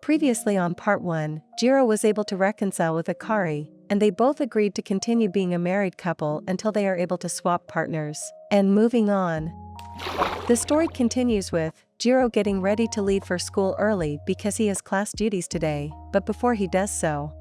Previously on part 1, Jiro was able to reconcile with Akari, and they both agreed to continue being a married couple until they are able to swap partners. And moving on. The story continues with Jiro getting ready to leave for school early because he has class duties today, but before he does so,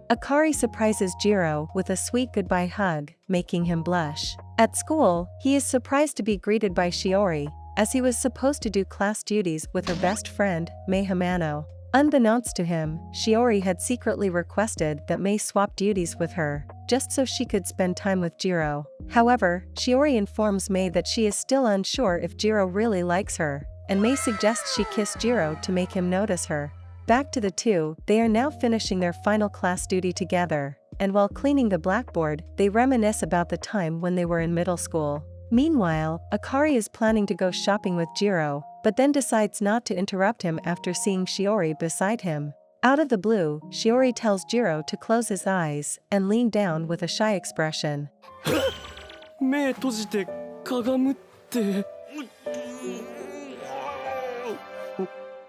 Akari surprises Jiro with a sweet goodbye hug, making him blush. At school, he is surprised to be greeted by Shiori, as he was supposed to do class duties with her best friend, Mei Hamano. Unbeknownst to him, Shiori had secretly requested that Mei swap duties with her, just so she could spend time with Jiro. However, Shiori informs Mei that she is still unsure if Jiro really likes her, and Mei suggests she kiss Jiro to make him notice her. Back to the two, they are now finishing their final class duty together, and while cleaning the blackboard, they reminisce about the time when they were in middle school. Meanwhile, Akari is planning to go shopping with Jiro, but then decides not to interrupt him after seeing Shiori beside him. Out of the blue, Shiori tells Jiro to close his eyes and lean down with a shy expression.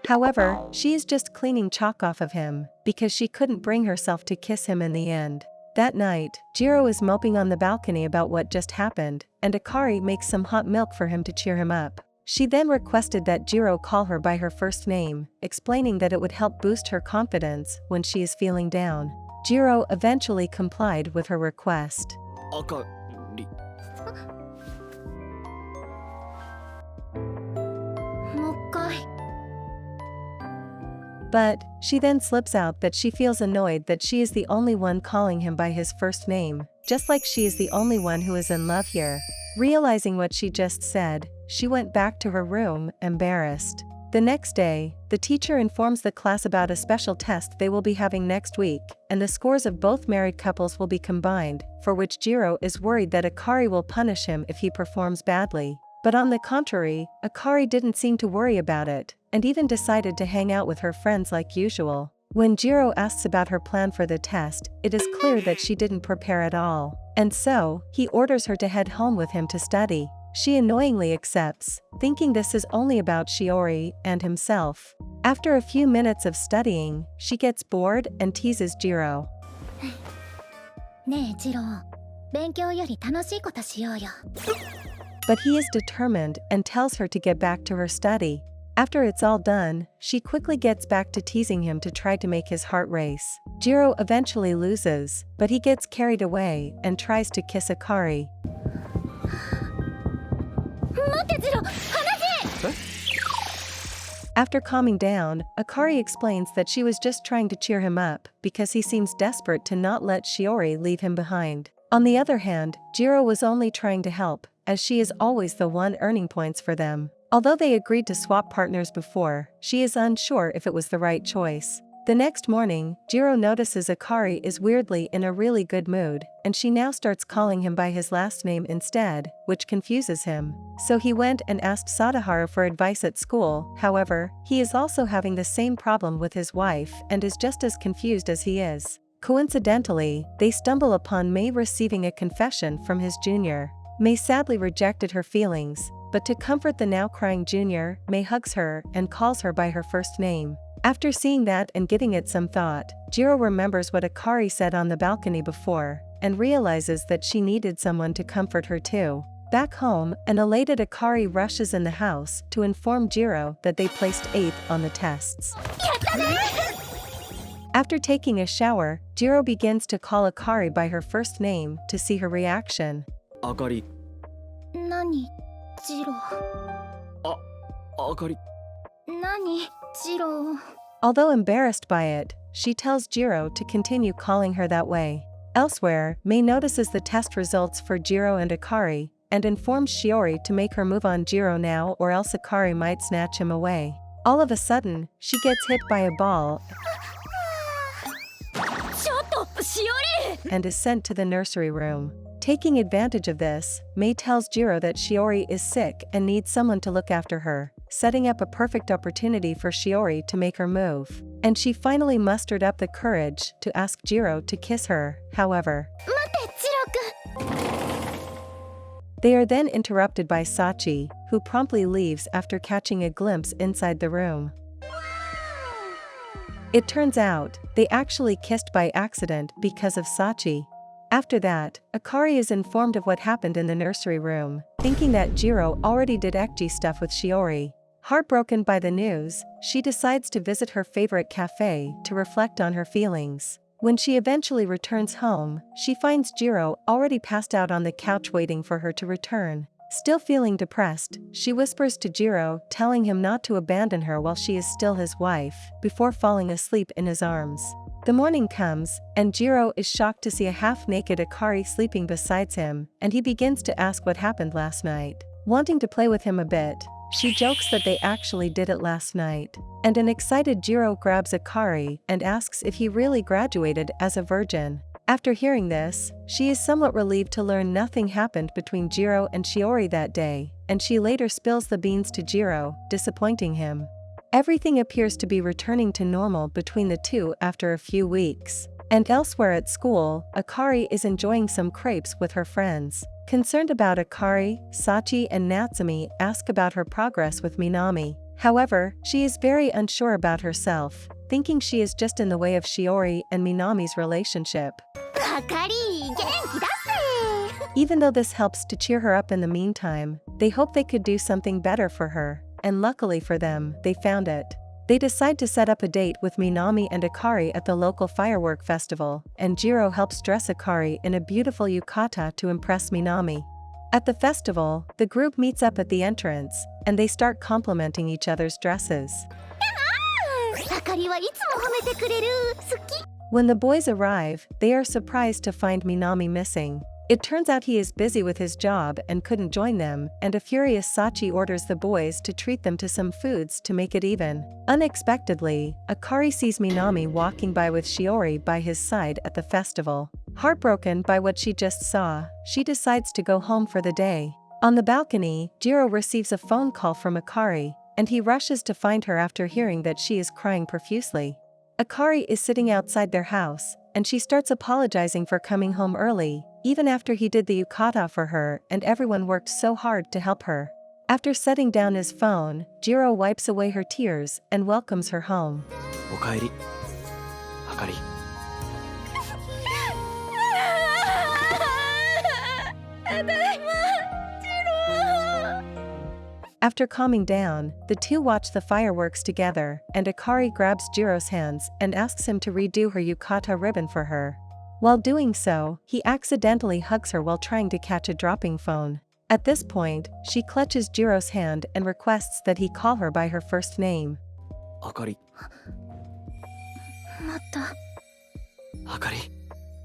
However, she is just cleaning chalk off of him, because she couldn't bring herself to kiss him in the end. That night, Jiro is moping on the balcony about what just happened, and Akari makes some hot milk for him to cheer him up. She then requested that Jiro call her by her first name, explaining that it would help boost her confidence when she is feeling down. Jiro eventually complied with her request. But she then slips out that she feels annoyed that she is the only one calling him by his first name, just like she is the only one who is in love here. Realizing what she just said, she went back to her room, embarrassed. The next day, the teacher informs the class about a special test they will be having next week, and the scores of both married couples will be combined, for which Jiro is worried that Akari will punish him if he performs badly. But on the contrary, Akari didn't seem to worry about it, and even decided to hang out with her friends like usual. When Jiro asks about her plan for the test, it is clear that she didn't prepare at all, and so, he orders her to head home with him to study. She annoyingly accepts, thinking this is only about Shiori and himself. After a few minutes of studying, she gets bored and teases Jiro. But he is determined and tells her to get back to her study. After it's all done, she quickly gets back to teasing him to try to make his heart race. Jiro eventually loses, but he gets carried away and tries to kiss Akari. After calming down, Akari explains that she was just trying to cheer him up because he seems desperate to not let Shiori leave him behind. On the other hand, Jiro was only trying to help, as she is always the one earning points for them. Although they agreed to swap partners before, she is unsure if it was the right choice. The next morning, Jiro notices Akari is weirdly in a really good mood, and she now starts calling him by his last name instead, which confuses him. So he went and asked Sadaharu for advice at school. However, he is also having the same problem with his wife and is just as confused as he is. Coincidentally, they stumble upon Mei receiving a confession from his junior. Mei sadly rejected her feelings, but to comfort the now crying junior, Mei hugs her and calls her by her first name. After seeing that and giving it some thought, Jiro remembers what Akari said on the balcony before, and realizes that she needed someone to comfort her too. Back home, an elated Akari rushes in the house to inform Jiro that they placed 8th on the tests. After taking a shower, Jiro begins to call Akari by her first name to see her reaction. Akari. Nani, Jiro? Akari. Nani, Jiro? Although embarrassed by it, she tells Jiro to continue calling her that way. Elsewhere, Mei notices the test results for Jiro and Akari, and informs Shiori to make her move on Jiro now or else Akari might snatch him away. All of a sudden, she gets hit by a ball and is sent to the nursery room. Taking advantage of this, Mei tells Jiro that Shiori is sick and needs someone to look after her, setting up a perfect opportunity for Shiori to make her move. And she finally mustered up the courage to ask Jiro to kiss her, however. They are then interrupted by Sachi, who promptly leaves after catching a glimpse inside the room. It turns out, they actually kissed by accident because of Sachi. After that, Akari is informed of what happened in the nursery room, thinking that Jiro already did ecchi stuff with Shiori. Heartbroken by the news, she decides to visit her favorite cafe to reflect on her feelings. When she eventually returns home, she finds Jiro already passed out on the couch waiting for her to return. Still feeling depressed, she whispers to Jiro, telling him not to abandon her while she is still his wife, before falling asleep in his arms. The morning comes, and Jiro is shocked to see a half-naked Akari sleeping beside him, and he begins to ask what happened last night. Wanting to play with him a bit, she jokes that they actually did it last night. And an excited Jiro grabs Akari and asks if he really graduated as a virgin. After hearing this, she is somewhat relieved to learn nothing happened between Jiro and Shiori that day, and she later spills the beans to Jiro, disappointing him. Everything appears to be returning to normal between the two after a few weeks. And elsewhere at school, Akari is enjoying some crepes with her friends. Concerned about Akari, Sachi and Natsumi ask about her progress with Minami. However, she is very unsure about herself, thinking she is just in the way of Shiori and Minami's relationship. Even though this helps to cheer her up in the meantime, they hope they could do something better for her, and luckily for them, they found it. They decide to set up a date with Minami and Akari at the local firework festival, and Jiro helps dress Akari in a beautiful yukata to impress Minami. At the festival, the group meets up at the entrance, and they start complimenting each other's dresses. When the boys arrive, they are surprised to find Minami missing. It turns out he is busy with his job and couldn't join them, and a furious Sachi orders the boys to treat them to some foods to make it even. Unexpectedly, Akari sees Minami walking by with Shiori by his side at the festival. Heartbroken by what she just saw, she decides to go home for the day. On the balcony, Jiro receives a phone call from Akari, and he rushes to find her after hearing that she is crying profusely. Akari is sitting outside their house, and she starts apologizing for coming home early, even after he did the yukata for her and everyone worked so hard to help her. After setting down his phone, Jiro wipes away her tears and welcomes her home. Okaeri, Akari. After calming down, the two watch the fireworks together, and Akari grabs Jiro's hands and asks him to redo her yukata ribbon for her. While doing so, he accidentally hugs her while trying to catch a dropping phone. At this point, she clutches Jiro's hand and requests that he call her by her first name. Akari. Akari.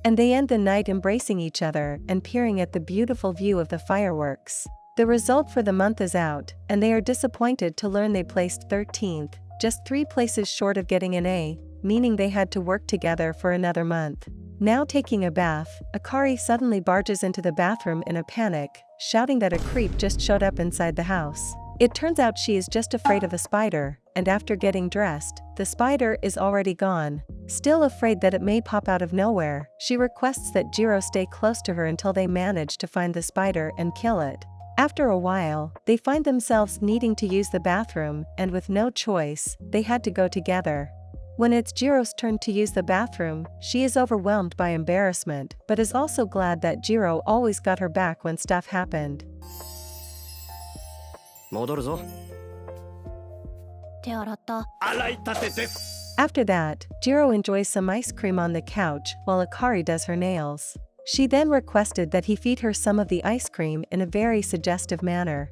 And they end the night embracing each other and peering at the beautiful view of the fireworks. The result for the month is out, and they are disappointed to learn they placed 13th, just 3 places short of getting an A, meaning they had to work together for another month. Now taking a bath, Akari suddenly barges into the bathroom in a panic, shouting that a creep just showed up inside the house. It turns out she is just afraid of a spider, and after getting dressed, the spider is already gone. Still afraid that it may pop out of nowhere, she requests that Jiro stay close to her until they manage to find the spider and kill it. After a while, they find themselves needing to use the bathroom, and with no choice, they had to go together. When it's Jiro's turn to use the bathroom, she is overwhelmed by embarrassment, but is also glad that Jiro always got her back when stuff happened. After that, Jiro enjoys some ice cream on the couch while Akari does her nails. She then requested that he feed her some of the ice cream in a very suggestive manner.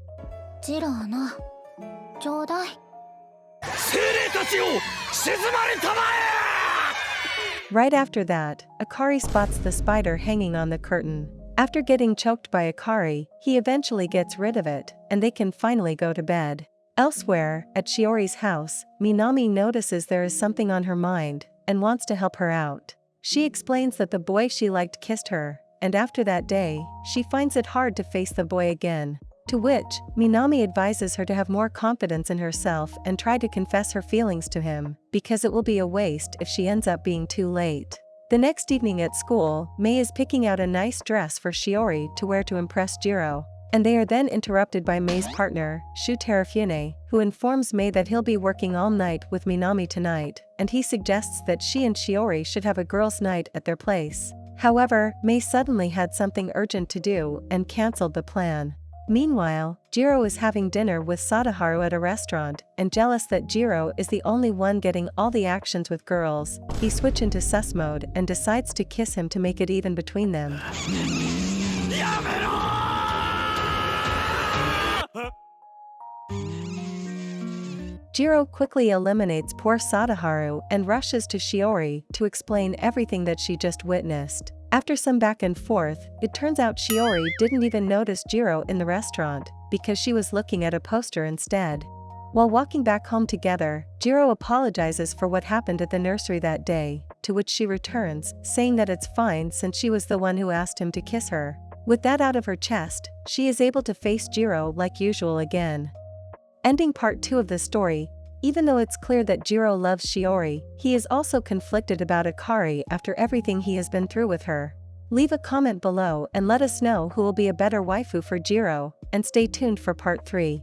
Right after that, Akari spots the spider hanging on the curtain. After getting choked by Akari, he eventually gets rid of it, and they can finally go to bed. Elsewhere, at Shiori's house, Minami notices there is something on her mind, and wants to help her out. She explains that the boy she liked kissed her, and after that day, she finds it hard to face the boy again. To which, Minami advises her to have more confidence in herself and try to confess her feelings to him, because it will be a waste if she ends up being too late. The next evening at school, Mei is picking out a nice dress for Shiori to wear to impress Jiro. and they are then interrupted by Mei's partner, Shu Terafune, who informs Mei that he'll be working all night with Minami tonight, and he suggests that she and Shiori should have a girls' night at their place. However, Mei suddenly had something urgent to do and cancelled the plan. Meanwhile, Jiro is having dinner with Sadaharu at a restaurant, and jealous that Jiro is the only one getting all the actions with girls, he switches into sus mode and decides to kiss him to make it even between them. Jiro quickly eliminates poor Sadaharu and rushes to Shiori to explain everything that she just witnessed. After some back and forth, it turns out Shiori didn't even notice Jiro in the restaurant, because she was looking at a poster instead. While walking back home together, Jiro apologizes for what happened at the nursery that day, to which she returns, saying that it's fine since she was the one who asked him to kiss her. With that out of her chest, she is able to face Jiro like usual again. Ending part 2 of the story. Even though it's clear that Jiro loves Shiori, he is also conflicted about Akari after everything he has been through with her. Leave a comment below and let us know who will be a better waifu for Jiro, and stay tuned for part 3.